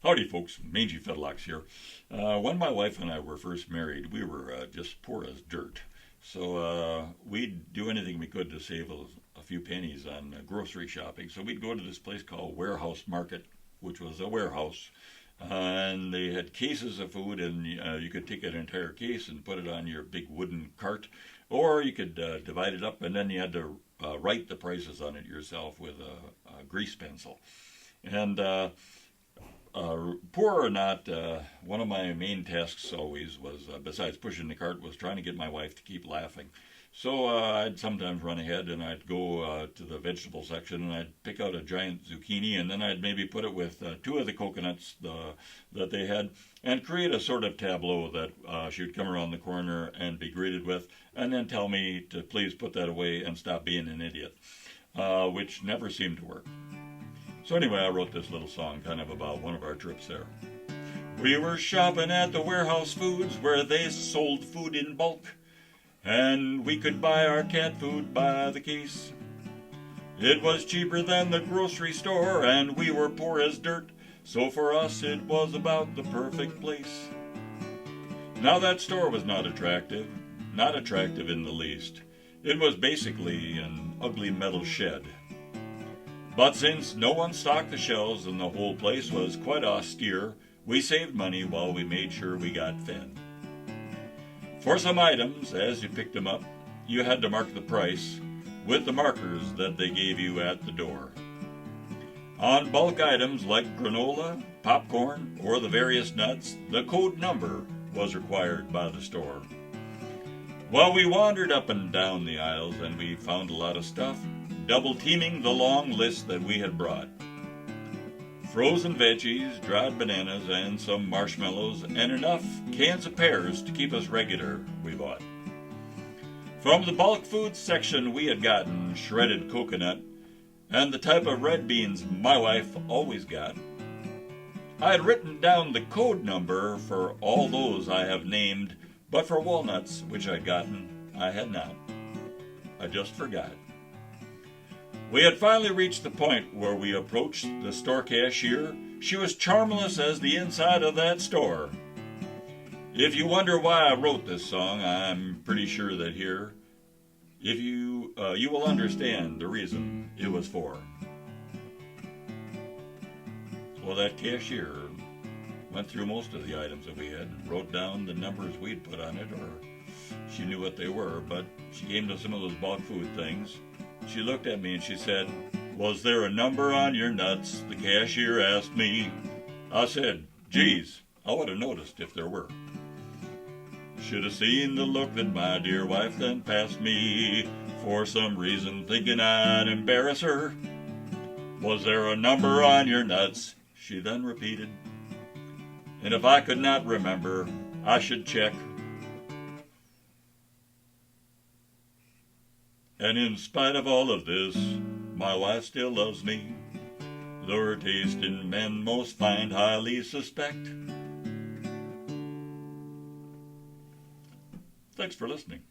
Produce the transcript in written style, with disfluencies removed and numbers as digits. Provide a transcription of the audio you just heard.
Howdy, folks. Mangy Fetlocks here. When my wife and I were first married, we were just poor as dirt. So we'd do anything we could to save a few pennies on grocery shopping. So we'd go to this place called Warehouse Market, which was a warehouse. And they had cases of food, and you could take an entire case and put it on your big wooden cart, or you could divide it up, and then you had to write the prices on it yourself with a grease pencil. And poor or not, one of my main tasks always was, besides pushing the cart, was trying to get my wife to keep laughing. So I'd sometimes run ahead and I'd go to the vegetable section and I'd pick out a giant zucchini, and then I'd maybe put it with two of the coconuts that they had, and create a sort of tableau that she would come around the corner and be greeted with, and then tell me to please put that away and stop being an idiot, which never seemed to work. So anyway, I wrote this little song kind of about one of our trips there. We were shopping at the Warehouse Foods where they sold food in bulk, and we could buy our cat food by the case. It was cheaper than the grocery store, and we were poor as dirt, so for us it was about the perfect place. Now that store was not attractive in the least. It was basically an ugly metal shed. But since no one stocked the shelves and the whole place was quite austere, we saved money while we made sure we got fed. For some items, as you picked them up, you had to mark the price with the markers that they gave you at the door. On bulk items like granola, popcorn, or the various nuts, the code number was required by the store. Well, we wandered up and down the aisles and we found a lot of stuff, double-teaming the long list that we had brought. Frozen veggies, dried bananas, and some marshmallows, and enough cans of pears to keep us regular, we bought. From the bulk food section we had gotten shredded coconut, and the type of red beans my wife always got. I had written down the code number for all those I have named, but for walnuts, which I'd gotten, I had not. I just forgot. We had finally reached the point where we approached the store cashier. She was charmless as the inside of that store. If you wonder why I wrote this song, I'm pretty sure that here, if you will understand the reason it was for. Well, that cashier went through most of the items that we had and wrote down the numbers we'd put on it, or she knew what they were, but she came to some of those bulk food things. She looked at me and she said, "Was there a number on your nuts?" The cashier asked me. I said, "Geez, I would have noticed if there were." Should have seen the look that my dear wife then passed me, for some reason thinking I'd embarrass her. "Was there a number on your nuts?" she then repeated. And if I could not remember, I should check. And in spite of all of this, my wife still loves me, though her taste in men most find highly suspect. Thanks for listening.